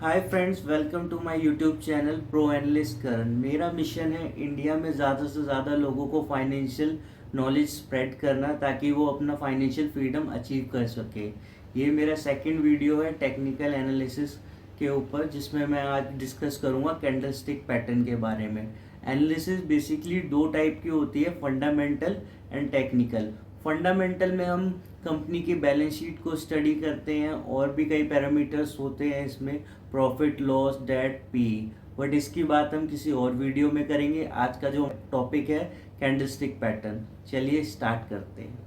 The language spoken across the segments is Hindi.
Hi friends, welcome to my YouTube channel Pro Analyst Karan. मेरा मिशन है इंडिया में ज़्यादा से ज़्यादा लोगों को फाइनेंशियल नॉलेज स्प्रेड करना ताकि वो अपना फाइनेंशियल फ्रीडम अचीव कर सके। ये मेरा सेकंड वीडियो है टेक्निकल एनालिसिस के ऊपर, जिसमें मैं आज डिस्कस करूँगा कैंडलस्टिक पैटर्न के बारे में। एनालिसिस बेसिकली दो टाइप की होती है, फंडामेंटल एंड टेक्निकल। फंडामेंटल में हम कंपनी की बैलेंस शीट को स्टडी करते हैं और भी कई पैरामीटर्स होते हैं इसमें, profit loss debt P. But इसकी बात हम किसी और वीडियो में करेंगे। आज का जो टॉपिक है कैंडलस्टिक पैटर्न, चलिए स्टार्ट करते हैं।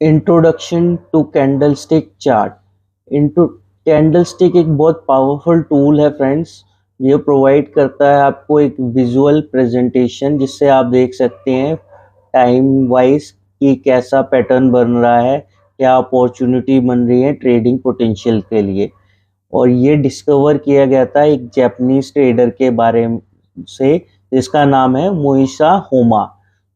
Introduction to candlestick chart. Into candlestick एक बहुत पावरफुल टूल है फ्रेंड्स। ये प्रोवाइड करता है आपको एक विजुअल प्रेजेंटेशन, जिससे आप देख सकते हैं टाइम वाइज कि कैसा पैटर्न बन रहा है, क्या अपॉर्चुनिटी बन रही है ट्रेडिंग पोटेंशियल के लिए। और ये डिस्कवर किया गया था एक जापानीज ट्रेडर के बारे से, जिसका नाम है मोइसा होमा।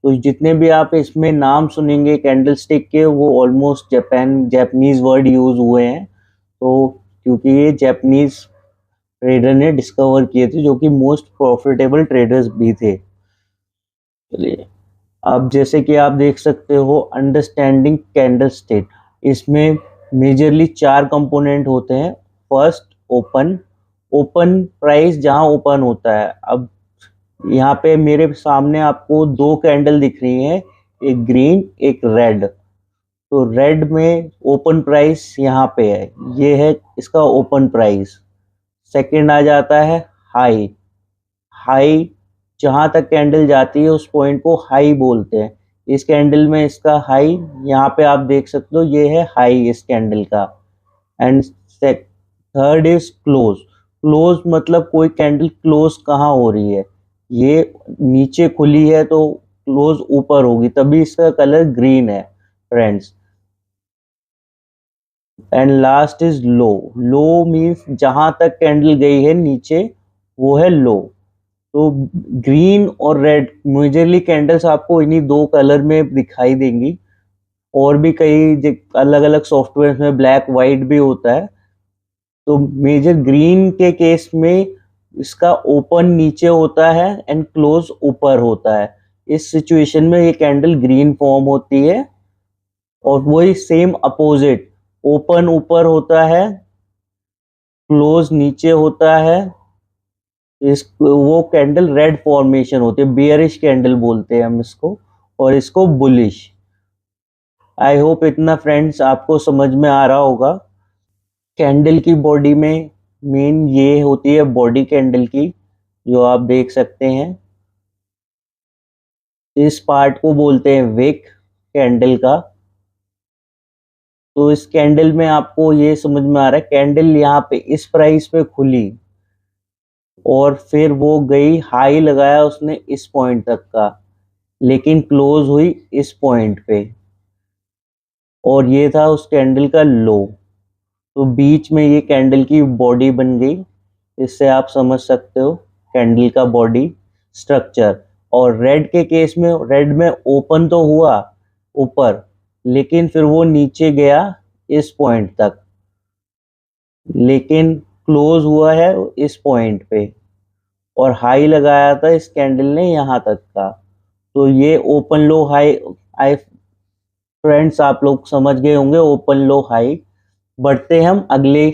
तो जितने भी आप इसमें नाम सुनेंगे कैंडलस्टिक के, वो ऑलमोस्ट जापानीज वर्ड यूज हुए हैं। तो क्योंकि ये जापानीज ट्रेडर ने डिस्कवर किए थे, जो कि मोस्ट प्रॉफिटेबल ट्रेडर्स भी थे। चलिए, अब जैसे कि आप देख सकते हो अंडरस्टैंडिंग कैंडलस्टिक, इसमें मेजरली 4 कंपोनेंट होते हैं। First, open. ओपन प्राइस जहां ओपन होता है। अब यहाँ पे मेरे सामने आपको 2 कैंडल दिख रही हैं, एक ग्रीन एक रेड। तो रेड में ओपन प्राइस यहाँ पे है, ये है इसका ओपन प्राइस। सेकंड आ जाता है हाई। हाई जहां तक कैंडल जाती है उस पॉइंट को हाई बोलते हैं। इस कैंडल में इसका हाई यहाँ पे आप देख सकते हो, ये है हाई इस कैंडल का। And third is close. Close मतलब कोई कैंडल क्लोज कहाँ हो रही है, ये नीचे खुली है तो क्लोज ऊपर होगी, तभी इसका कलर ग्रीन है friends. And last is low. Low means जहां तक कैंडल गई है नीचे, वो है लो। तो ग्रीन और रेड मेजरली कैंडल्स आपको इन्हीं 2 कलर में दिखाई देंगी। और भी कई अलग अलग सॉफ्टवेयर में ब्लैक वाइट भी होता है। तो मेजर ग्रीन के केस में इसका ओपन नीचे होता है एंड क्लोज ऊपर होता है। इस सिचुएशन में ये कैंडल ग्रीन फॉर्म होती है। और वही सेम अपोजिट, ओपन ऊपर होता है, क्लोज नीचे होता है, इस वो कैंडल रेड फॉर्मेशन होती है, बियरिश कैंडल बोलते हैं हम इसको, और इसको बुलिश। आई होप इतना फ्रेंड्स आपको समझ में आ रहा होगा। कैंडल की बॉडी में मेन ये होती है बॉडी कैंडल की, जो आप देख सकते हैं। इस पार्ट को बोलते हैं विक कैंडल का। तो इस कैंडल में आपको ये समझ में आ रहा है, कैंडल यहाँ पे इस प्राइस पे खुली और फिर वो गई, हाई लगाया उसने इस पॉइंट तक का, लेकिन क्लोज हुई इस पॉइंट पे, और ये था उस कैंडल का लो। तो बीच में ये कैंडल की बॉडी बन गई। इससे आप समझ सकते हो कैंडल का बॉडी स्ट्रक्चर। और रेड के केस में, रेड में ओपन तो हुआ ऊपर, लेकिन फिर वो नीचे गया इस पॉइंट तक, लेकिन क्लोज हुआ है इस पॉइंट पे, और हाई लगाया था इस कैंडल ने यहाँ तक का। तो ये ओपन लो हाई, आई फ्रेंड्स आप लोग समझ गए होंगे ओपन लो हाई। बढ़ते हम अगले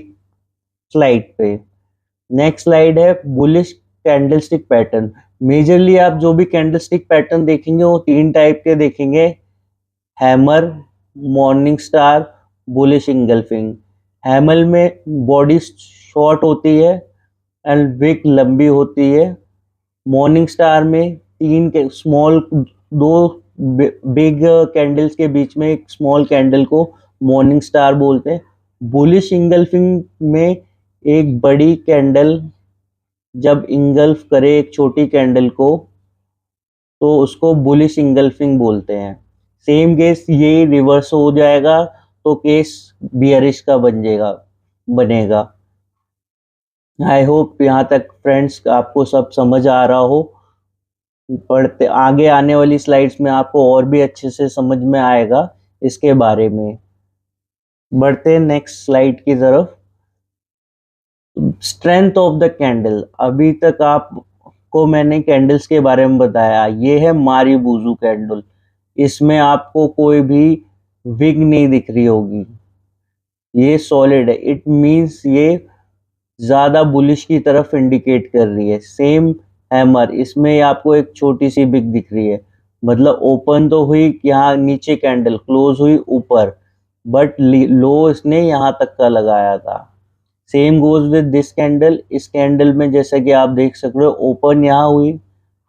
स्लाइड पे। नेक्स्ट स्लाइड है बुलिश कैंडलस्टिक पैटर्न। मेजरली आप जो भी कैंडलस्टिक पैटर्न देखेंगे वो 3 टाइप के देखेंगे, hammer, morning star, bullish engulfing. Hammer में बॉडी शॉर्ट होती है एंड विक लंबी होती है। मॉर्निंग स्टार में 3 के स्मॉल, 2 बिग कैंडल्स के बीच में एक स्मॉल कैंडल को मॉर्निंग स्टार बोलते हैं। बुलिश इंगल्फिंग में एक बड़ी कैंडल जब इंगल्फ करे एक छोटी कैंडल को, तो उसको बुलिश इंगल्फिंग बोलते हैं। सेम केस ये रिवर्स हो जाएगा तो केस बियरिश का बनेगा। आई होप यहाँ तक फ्रेंड्स आपको सब समझ आ रहा हो। पढ़ते आगे आने वाली स्लाइड्स में आपको और भी अच्छे से समझ में आएगा इसके बारे में। बढ़ते नेक्स्ट स्लाइड की तरफ। स्ट्रेंथ ऑफ द कैंडल, अभी तक आपको मैंने कैंडल्स के बारे में बताया। ये है मारीबुजू कैंडल, इसमें आपको कोई भी विग नहीं दिख रही होगी, ये सॉलिड है। इट मींस ये ज्यादा बुलिश की तरफ इंडिकेट कर रही है। सेम हैमर, इसमें आपको एक छोटी सी बिग दिख रही है, मतलब ओपन तो हुई यहाँ नीचे कैंडल, क्लोज हुई ऊपर, बट लो इसने यहाँ तक का लगाया था। Same goes with this candle, इस कैंडल में जैसा कि आप देख सकते हो ओपन यहाँ हुई,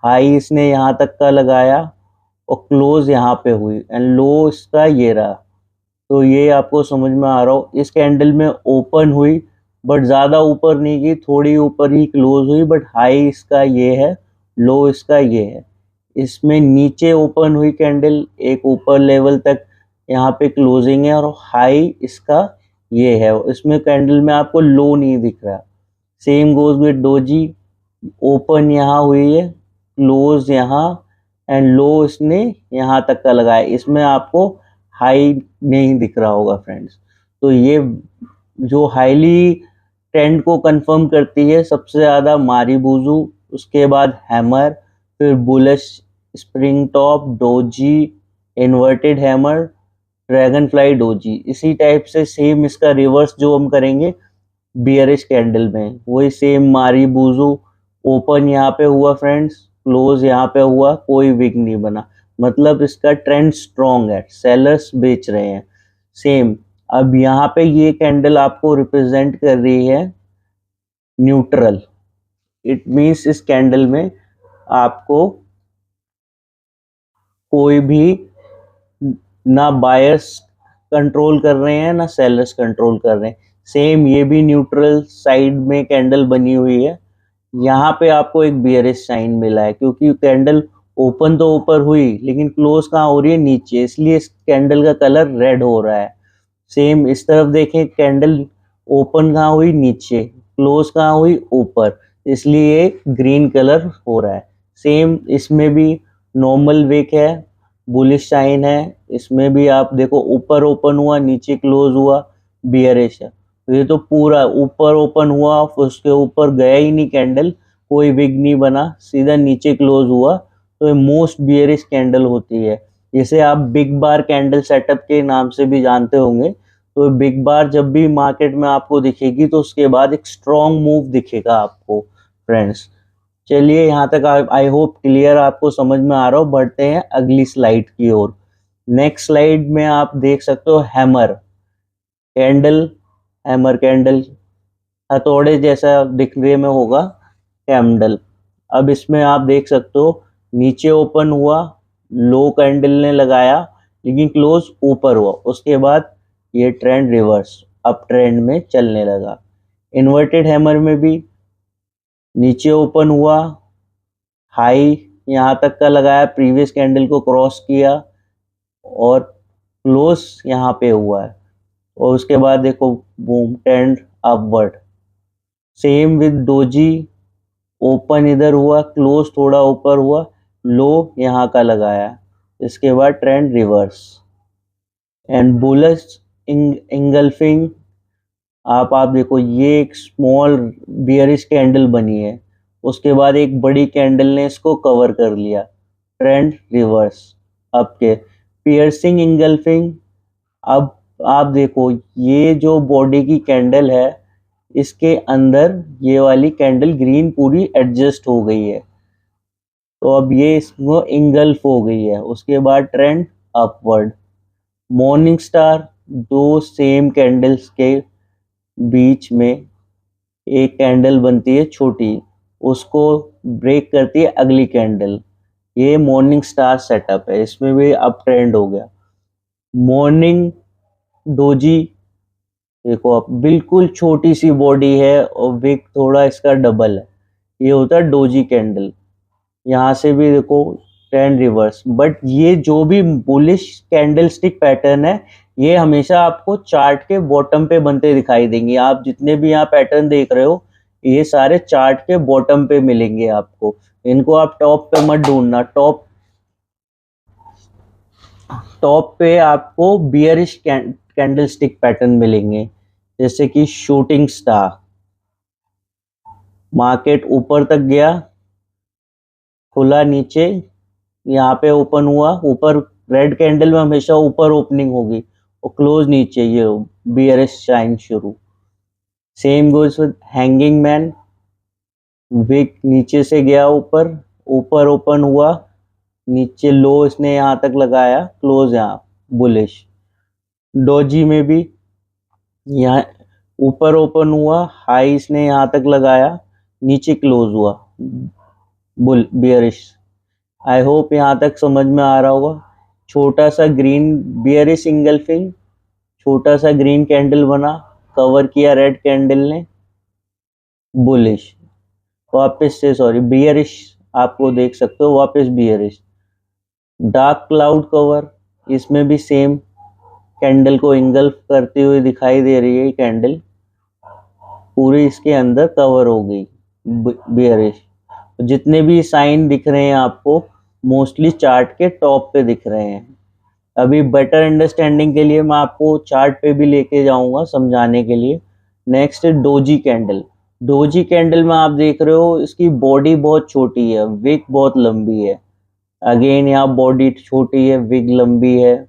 हाई इसने यहाँ तक का लगाया और क्लोज यहाँ पे हुई, एंड लो इसका ये रहा। तो ये आपको समझ में आ रहा हो, इस कैंडल में ओपन हुई बट ज्यादा ऊपर नहीं गई, थोड़ी ऊपर ही क्लोज हुई, बट हाई इसका ये है, लो इसका ये है। इसमें नीचे ओपन हुई कैंडल, एक ऊपर लेवल तक यहाँ पे क्लोजिंग है, और हाई इसका ये है। इसमें कैंडल में आपको लो नहीं दिख रहा। Same goes with doji, open यहाँ हुई है, क्लोज यहाँ, एंड लो इसने यहाँ तक का लगाया, इसमें आपको हाई नहीं दिख रहा होगा फ्रेंड्स। तो ये जो हाईली ट्रेंड को कंफर्म करती है सबसे ज्यादा मारीबुजू, उसके बाद हैमर, फिर bullish spring top, doji, inverted hammer, dragon fly doji. इसी टाइप से सेम इसका रिवर्स जो हम करेंगे बियरिश कैंडल में, वही सेम मारीबुजू, ओपन यहाँ पे हुआ फ्रेंड्स, क्लोज यहाँ पे हुआ, कोई विग नहीं बना, मतलब इसका ट्रेंड स्ट्रॉन्ग है, सेलर्स बेच रहे हैं। सेम अब यहाँ पे ये कैंडल आपको रिप्रेजेंट कर रही है न्यूट्रल। इट मीन्स इस कैंडल में आपको कोई भी ना बायर्स कंट्रोल कर रहे हैं ना सेलर्स कंट्रोल कर रहे हैं। सेम ये भी न्यूट्रल साइड में कैंडल बनी हुई है, यहाँ पे आपको एक बियरिश साइन मिला है, क्योंकि कैंडल ओपन तो ऊपर हुई लेकिन क्लोज कहाँ हो रही है, नीचे, इसलिए इस कैंडल का कलर रेड हो रहा है। सेम इस तरफ देखें, कैंडल ओपन कहाँ हुई, नीचे, क्लोज कहाँ हुई, ऊपर, इसलिए ग्रीन कलर हो रहा है। सेम इसमें भी नॉर्मल विक है, बुलिश साइन है, इसमें भी आप देखो ऊपर ओपन हुआ, नीचे क्लोज हुआ, बियरिश है। तो ये तो पूरा ऊपर ओपन हुआ, उसके ऊपर गया ही नहीं कैंडल, कोई विग नहीं बना, सीधा नीचे क्लोज हुआ, तो ये मोस्ट बियरिश कैंडल होती है। जिसे आप बिग बार कैंडल सेटअप के नाम से भी जानते होंगे। तो बिग बार जब भी मार्केट में आपको दिखेगी तो उसके बाद एक स्ट्रॉन्ग मूव दिखेगा आपको फ्रेंड्स। चलिए यहाँ तक आई होप क्लियर आपको समझ में आ रहा हो। बढ़ते हैं अगली स्लाइड की ओर। नेक्स्ट स्लाइड में आप देख सकते हो हैमर कैंडल, हैमर कैंडल हथौड़े जैसा दिखने में होगा कैंडल। अब इसमें आप देख सकते हो नीचे ओपन हुआ, लो कैंडल ने लगाया, लेकिन क्लोज ऊपर हुआ, उसके बाद ये ट्रेंड रिवर्स अप ट्रेंड में चलने लगा। इन्वर्टेड हैमर में भी नीचे ओपन हुआ, हाई यहाँ तक का लगाया, प्रीवियस कैंडल को क्रॉस किया, और क्लोज यहाँ पे हुआ है, और उसके बाद देखो boom trend upward. Same with doji, open इधर हुआ, क्लोज थोड़ा ऊपर हुआ, लो यहाँ का लगाया, इसके बाद trend reverse. And bullish engulfing, आप देखो ये एक स्मॉल बियरिश कैंडल बनी है, उसके बाद एक बड़ी कैंडल ने इसको कवर कर लिया, ट्रेंड रिवर्स अप के। पियर्सिंग इंगल्फिंग, अब आप देखो ये जो बॉडी की कैंडल है, इसके अंदर ये वाली कैंडल ग्रीन पूरी एडजस्ट हो गई है, तो अब ये इसको इंगल्फ हो गई है, उसके बाद ट्रेंड अपवर्ड। मॉर्निंग स्टार, दो सेम कैंडल्स के बीच में एक कैंडल बनती है छोटी, उसको ब्रेक करती है अगली कैंडल, ये मॉर्निंग स्टार सेटअप है, इसमें भी अप ट्रेंड हो गया। मॉर्निंग डोजी, देखो अब बिल्कुल छोटी सी बॉडी है और विक थोड़ा इसका डबल है, ये होता है डोजी कैंडल। यहाँ से भी देखो ट्रेंड रिवर्स। बट ये जो भी बुलिश कैंडल स्टिक पैटर्न है, ये हमेशा आपको चार्ट के बॉटम पे बनते दिखाई देंगे। आप जितने भी यहाँ पैटर्न देख रहे हो, ये सारे चार्ट के बॉटम पे मिलेंगे आपको, इनको आप टॉप पे मत ढूंढना। टॉप पे आपको बियरिश कैंडल स्टिक पैटर्न मिलेंगे, जैसे कि शूटिंग स्टार, मार्केट ऊपर तक गया, खुला नीचे, यहाँ पे ओपन हुआ, ऊपर रेड कैंडल में हमेशा ऊपर ओपनिंग होगी और क्लोज नीचे, ये बियरिश साइन शुरू। Same goes with hanging man, wick नीचे से गया ऊपर, ऊपर ओपन हुआ, नीचे लो इसने यहाँ तक लगाया, क्लोज यहाँ बुलिश। डोजी में भी यहाँ ऊपर ओपन हुआ, हाई इसने यहाँ तक लगाया, नीचे क्लोज हुआ, बुल बियरिश। आई होप यहाँ तक समझ में आ रहा होगा। छोटा सा ग्रीन बियरिश इंगल्फिंग, छोटा सा ग्रीन कैंडल बना, कवर किया रेड कैंडल ने, बुलिश। वापस से सॉरी बियरिश, आपको देख सकते हो वापस बियरिश। डार्क क्लाउड कवर, इसमें भी सेम कैंडल को इंगल्फ करती हुई दिखाई दे रही है, कैंडल पूरी इसके अंदर कवर हो गई बियरिश। जितने भी साइन दिख रहे हैं आपको मोस्टली चार्ट के टॉप पे दिख रहे हैं। अभी बेटर अंडरस्टैंडिंग के लिए मैं आपको चार्ट पे भी लेके जाऊंगा समझाने के लिए। नेक्स्ट है डोजी कैंडल। डोजी कैंडल में आप देख रहे हो इसकी बॉडी बहुत छोटी है, विक बहुत लंबी है। अगेन यहाँ बॉडी छोटी है, विग लंबी है।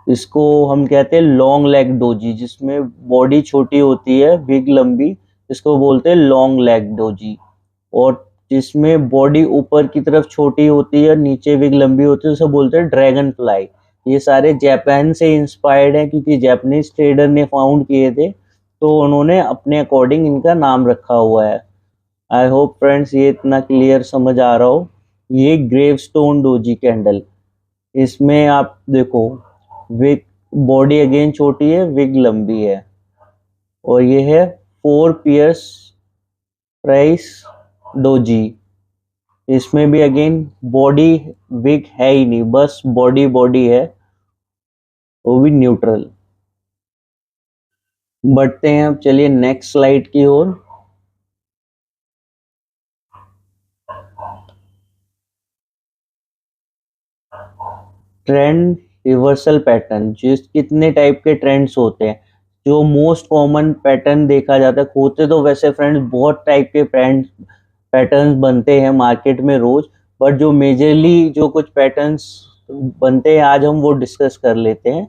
इसको हम कहते हैं लॉन्ग लेग डोजी, जिसमें बॉडी छोटी होती है, विग लंबी, इसको बोलते हैं लॉन्ग लेग डोजी। और जिसमें बॉडी ऊपर की तरफ छोटी होती है, नीचे विग लंबी होती है, उसे बोलते हैं ड्रैगन फ्लाई। ये सारे जापान से इंस्पायर्ड है, क्योंकि जापानीज ट्रेडर ने फाउंड किए थे, तो उन्होंने अपने अकॉर्डिंग इनका नाम रखा हुआ है। आई होप फ्रेंड्स ये इतना क्लियर समझ आ रहा हो। ये ग्रेवस्टोन डोजी कैंडल, इसमें आप देखो विग बॉडी अगेन छोटी है, विग लंबी है। और ये है 4 पियर्स प्राइस डोजी। इसमें भी अगेन बॉडी विग है ही नहीं, बस बॉडी बॉडी है, वो भी न्यूट्रल। बढ़ते हैं अब, चलिए नेक्स्ट स्लाइड की ओर। ट्रेंड रिवर्सल पैटर्न, जिस कितने टाइप के ट्रेंड्स होते हैं, जो मोस्ट कॉमन पैटर्न देखा जाता है, होते तो वैसे फ्रेंड्स बहुत टाइप के पैटर्न्स बनते हैं मार्केट में रोज, बट जो मेजरली जो कुछ पैटर्न्स बनते हैं आज हम वो डिस्कस कर लेते हैं।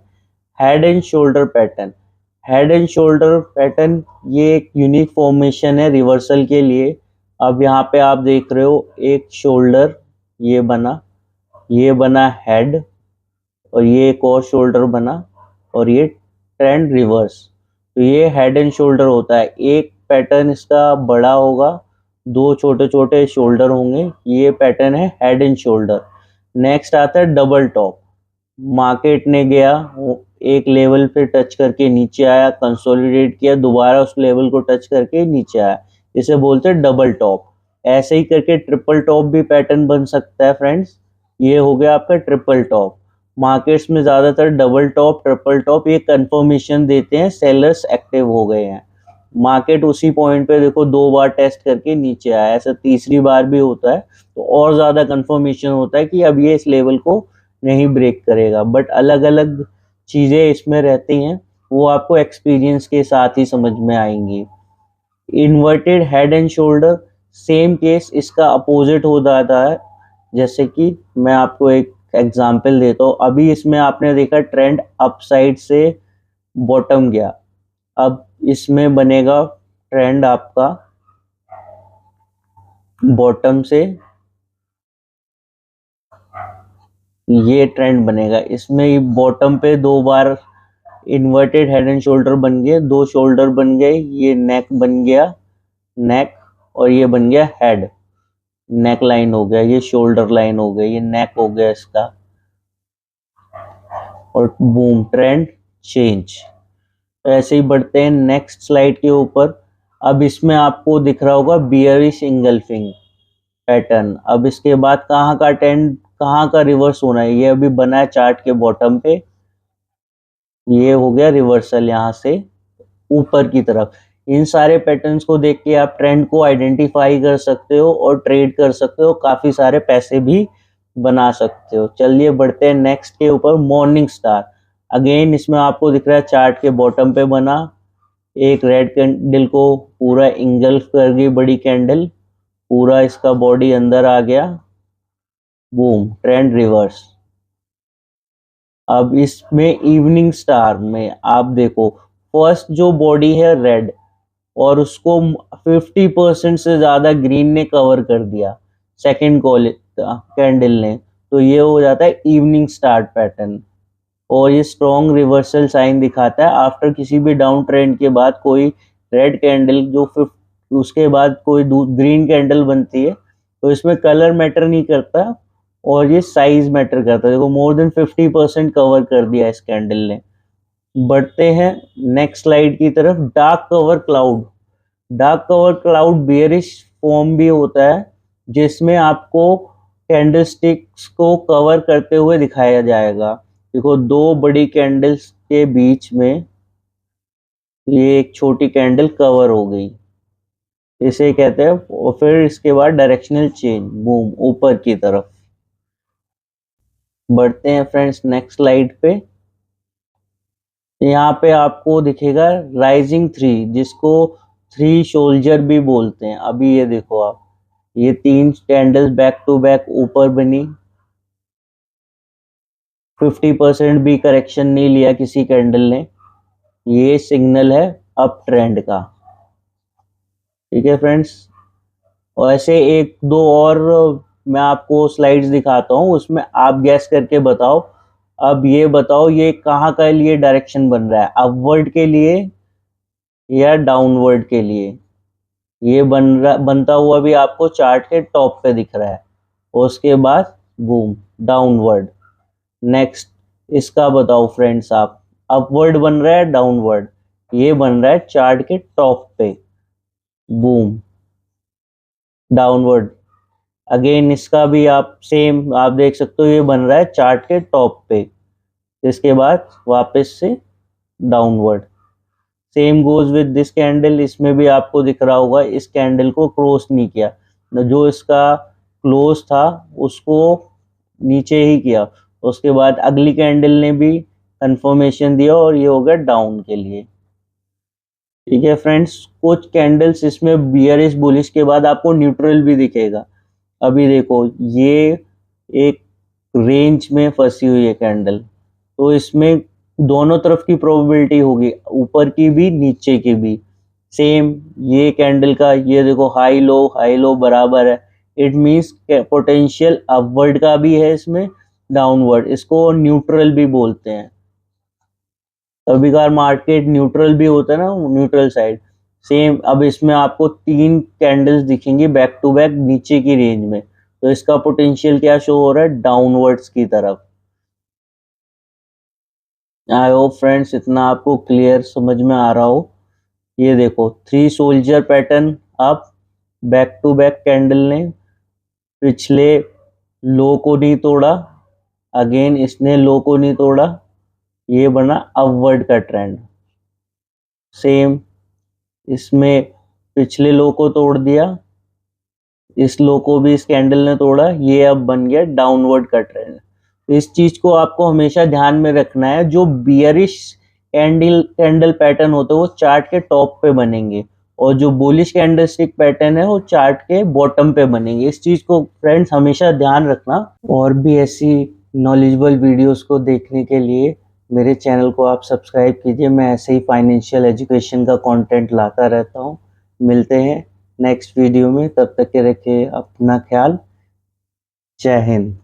Head and shoulder pattern. Head and shoulder pattern ये एक यूनिक फॉर्मेशन है रिवर्सल के लिए। अब यहाँ पे आप देख रहे हो एक शोल्डर ये बना हेड, और ये एक और शोल्डर बना, और ये ट्रेंड रिवर्स। तो ये हेड एंड शोल्डर होता है। एक पैटर्न इसका बड़ा होगा, 2 छोटे छोटे शोल्डर होंगे, ये पैटर्न है हेड एंड शोल्डर। नेक्स्ट आता है डबल टॉप। मार्केट ने गया एक लेवल पे टच करके नीचे आया, कंसोलिडेट किया, दोबारा उस लेवल को टच करके नीचे आया, इसे बोलते हैं डबल टॉप। ऐसे ही करके ट्रिपल टॉप भी पैटर्न बन सकता है फ्रेंड्स। ये हो गया आपका ट्रिपल टॉप। मार्केट्स में ज्यादातर डबल टॉप ट्रिपल टॉप ये कंफर्मेशन देते हैं सेलर्स एक्टिव हो गए हैं। मार्केट उसी पॉइंट पे देखो 2 बार टेस्ट करके नीचे आया, ऐसा तीसरी बार भी होता है तो और ज्यादा कंफर्मेशन होता है कि अब ये इस लेवल को नहीं ब्रेक करेगा। बट अलग अलग चीजें इसमें रहती हैं, वो आपको एक्सपीरियंस के साथ ही समझ में आएंगी। Inverted head and shoulder, same case इसका अपोजिट हो जाता है। जैसे कि मैं आपको एक एग्जांपल देता हूँ। अभी इसमें आपने देखा ट्रेंड अप साइड से बॉटम गया, अब इसमें बनेगा ट्रेंड आपका बॉटम से ये ट्रेंड बनेगा। इसमें बॉटम पे 2 बार इन्वर्टेड हेड एंड शोल्डर बन गए, 2 शोल्डर बन गए, ये नेक बन गया, नेक, और ये बन गया हेड, नेक लाइन हो गया, ये शोल्डर लाइन हो गया, ये नेक हो गया इसका, और बूम ट्रेंड चेंज। तो ऐसे ही बढ़ते हैं नेक्स्ट स्लाइड के ऊपर। अब इसमें आपको दिख रहा होगा बियरिश इंगल्फिंग पैटर्न। अब इसके बाद कहाँ का ट्रेंड कहाँ का रिवर्स होना है, ये अभी बना है चार्ट के बॉटम पे, ये हो गया रिवर्सल यहाँ से ऊपर की तरफ। इन सारे पैटर्न्स को देख के आप ट्रेंड को आइडेंटिफाई कर सकते हो और ट्रेड कर सकते हो, काफी सारे पैसे भी बना सकते हो। चलिए बढ़ते हैं नेक्स्ट के ऊपर, मॉर्निंग स्टार। अगेन इसमें आपको दिख रहा है चार्ट के बॉटम पे बना, एक रेड कैंडल को पूरा इंगल्फ कर गई बड़ी कैंडल, पूरा इसका बॉडी अंदर आ गया, बूम, ट्रेंड रिवर्स। अब इसमें इवनिंग स्टार में आप देखो, फर्स्ट जो बॉडी है रेड, और उसको 50% से ज्यादा ग्रीन ने कवर कर दिया सेकेंड कैंडल ने, तो ये हो जाता है इवनिंग स्टार पैटर्न। और ये स्ट्रॉन्ग रिवर्सल साइन दिखाता है आफ्टर किसी भी डाउन ट्रेंड के बाद कोई रेड कैंडल जो उसके बाद कोई ग्रीन कैंडल बनती है, तो इसमें कलर मैटर नहीं करता और ये साइज मैटर करता है। देखो मोर देन 50% कवर कर दिया इस कैंडल ने। बढ़ते हैं नेक्स्ट स्लाइड की तरफ। Dark cover cloud. Dark cover cloud bearish form भी होता है, जिसमें आपको कैंडलस्टिक्स को कवर करते हुए दिखाया जाएगा। देखो दो बड़ी कैंडल्स के बीच में ये एक छोटी कैंडल कवर हो गई, इसे कहते हैं। और फिर इसके बाद डायरेक्शनल चेंज, बूम, ऊपर की तरफ। बढ़ते हैं फ्रेंड्स नेक्स्ट स्लाइड पे। यहाँ पे आपको दिखेगा राइजिंग थ्री, जिसको थ्री सोल्जर भी बोलते हैं। अभी ये देखो आप, ये तीन कैंडल्स बैक टू बैक ऊपर बनी, 50% भी करेक्शन नहीं लिया किसी कैंडल ने, ये सिग्नल है अप ट्रेंड का। ठीक है फ्रेंड्स, और ऐसे एक दो और मैं आपको स्लाइड्स दिखाता हूँ, उसमें आप गैस करके बताओ। अब ये बताओ ये कहाँ के लिए डायरेक्शन बन रहा है, अपवर्ड के लिए या डाउनवर्ड के लिए। ये बनता हुआ भी आपको चार्ट के टॉप पे दिख रहा है, और उसके बाद बूम, डाउनवर्ड। नेक्स्ट इसका बताओ फ्रेंड्स आप, अपवर्ड बन रहा है डाउनवर्ड। ये बन रहा है चार्ट के टॉप पे, बूम, डाउनवर्ड। अगेन इसका भी आप सेम आप देख सकते हो, ये बन रहा है चार्ट के टॉप पे, इसके बाद वापस से downward. Same goes with this candle, इसमें भी आपको दिख रहा होगा इस कैंडल को क्रॉस नहीं किया, जो इसका क्लोज था उसको नीचे ही किया। उसके बाद अगली कैंडल ने भी कंफर्मेशन दिया और ये हो गया डाउन के लिए। ठीक है फ्रेंड्स, कुछ कैंडल्स इसमें बियरिश बुलिश के बाद आपको न्यूट्रल भी दिखेगा। अभी देखो ये एक रेंज में फंसी हुई है कैंडल, तो इसमें दोनों तरफ की प्रोबेबिलिटी होगी, ऊपर की भी नीचे की भी। सेम ये कैंडल का ये देखो हाई लो बराबर है, इट मींस पोटेंशियल अपवर्ड का भी है इसमें, डाउनवर्ड। इसको न्यूट्रल भी बोलते हैं। कभी कभार मार्केट न्यूट्रल भी होता है ना, न्यूट्रल साइड। सेम अब इसमें आपको तीन कैंडल्स दिखेंगी बैक टू बैक नीचे की रेंज में, तो इसका पोटेंशियल क्या शो हो रहा है, डाउनवर्ड्स की तरफ। आई होप फ्रेंड्स इतना आपको क्लियर समझ में आ रहा हो। ये देखो three soldier pattern, up, back to back candle ने पिछले लो को नहीं तोड़ा, अगेन इसने लो को नहीं तोड़ा, ये बना अपवर्ड का ट्रेंड। सेम इसमें पिछले लो को तोड़ दिया, इस लो को भी इस कैंडल ने तोड़ा, ये अब बन गया डाउनवर्ड का ट्रेंड। इस चीज को आपको हमेशा ध्यान में रखना है, जो बियरिश कैंडल पैटर्न होते हैं वो चार्ट के टॉप पे बनेंगे, और जो बुलिश कैंडलस्टिक पैटर्न है वो चार्ट के बॉटम पे बनेंगे। इस चीज को फ्रेंड्स हमेशा ध्यान रखना। और भी ऐसी नॉलेजेबल वीडियोस को देखने के लिए मेरे चैनल को आप सब्सक्राइब कीजिए। मैं ऐसे ही फाइनेंशियल एजुकेशन का कंटेंट लाता रहता हूँ। मिलते हैं नेक्स्ट वीडियो में, तब तक के रखिए अपना ख्याल। जय हिंद।